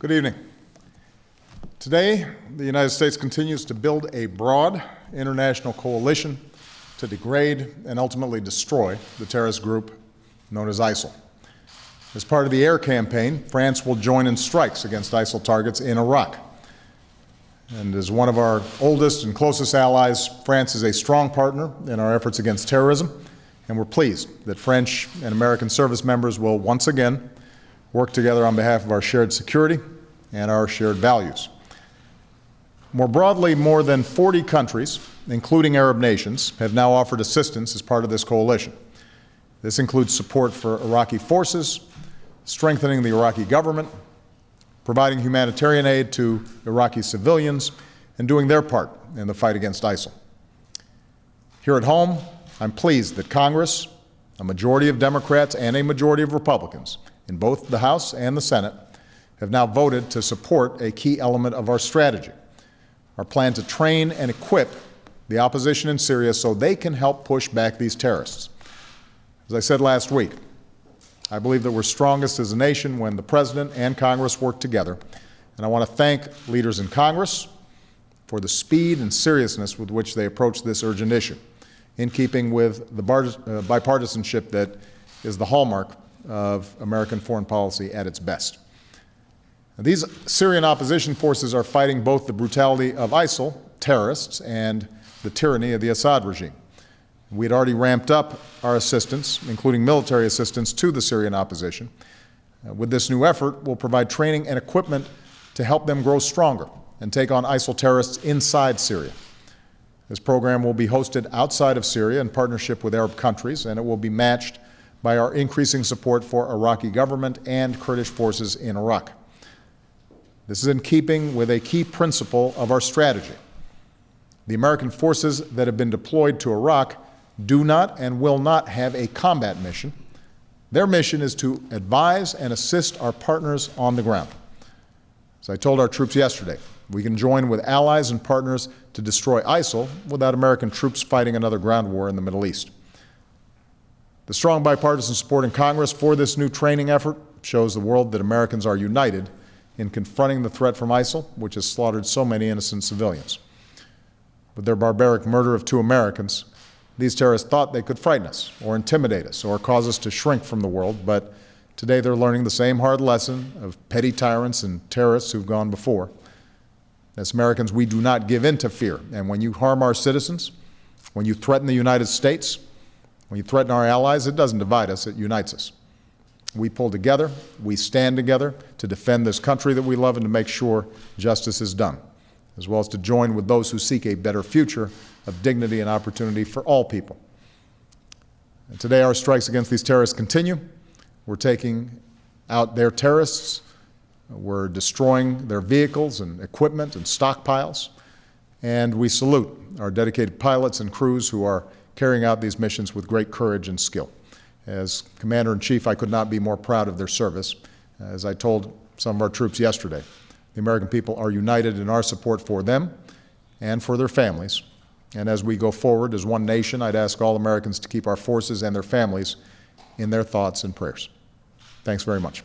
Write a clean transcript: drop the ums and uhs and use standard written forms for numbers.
Good evening. Today, the United States continues to build a broad international coalition to degrade and ultimately destroy the terrorist group known as ISIL. As part of the air campaign, France will join in strikes against ISIL targets in Iraq. And as one of our oldest and closest allies, France is a strong partner in our efforts against terrorism, and we're pleased that French and American service members will once again work together on behalf of our shared security and our shared values. More broadly, more than 40 countries, including Arab nations, have now offered assistance as part of this coalition. This includes support for Iraqi forces, strengthening the Iraqi government, providing humanitarian aid to Iraqi civilians, and doing their part in the fight against ISIL. Here at home, I'm pleased that Congress, a majority of Democrats and a majority of Republicans in both the House and the Senate, have now voted to support a key element of our strategy, our plan to train and equip the opposition in Syria so they can help push back these terrorists. As I said last week, I believe that we're strongest as a nation when the President and Congress work together, and I want to thank leaders in Congress for the speed and seriousness with which they approach this urgent issue, in keeping with the bipartisanship that is the hallmark of American foreign policy at its best. Now, these Syrian opposition forces are fighting both the brutality of ISIL terrorists and the tyranny of the Assad regime. We had already ramped up our assistance, including military assistance, to the Syrian opposition. With this new effort, we'll provide training and equipment to help them grow stronger and take on ISIL terrorists inside Syria. This program will be hosted outside of Syria in partnership with Arab countries, and it will be matched by our increasing support for Iraqi government and Kurdish forces in Iraq. This is in keeping with a key principle of our strategy. The American forces that have been deployed to Iraq do not and will not have a combat mission. Their mission is to advise and assist our partners on the ground. As I told our troops yesterday, we can join with allies and partners to destroy ISIL without American troops fighting another ground war in the Middle East. The strong bipartisan support in Congress for this new training effort shows the world that Americans are united in confronting the threat from ISIL, which has slaughtered so many innocent civilians. With their barbaric murder of 2 Americans, these terrorists thought they could frighten us or intimidate us or cause us to shrink from the world, but today they're learning the same hard lesson of petty tyrants and terrorists who've gone before. As Americans, we do not give in to fear, and when you harm our citizens, when you threaten the United States, when you threaten our allies, it doesn't divide us, it unites us. We pull together, we stand together to defend this country that we love and to make sure justice is done, as well as to join with those who seek a better future of dignity and opportunity for all people. And today our strikes against these terrorists continue. We're taking out their terrorists, we're destroying their vehicles and equipment and stockpiles, and we salute our dedicated pilots and crews who are carrying out these missions with great courage and skill. As Commander-in-Chief, I could not be more proud of their service. As I told some of our troops yesterday, the American people are united in our support for them and for their families. And as we go forward as one nation, I'd ask all Americans to keep our forces and their families in their thoughts and prayers. Thanks very much.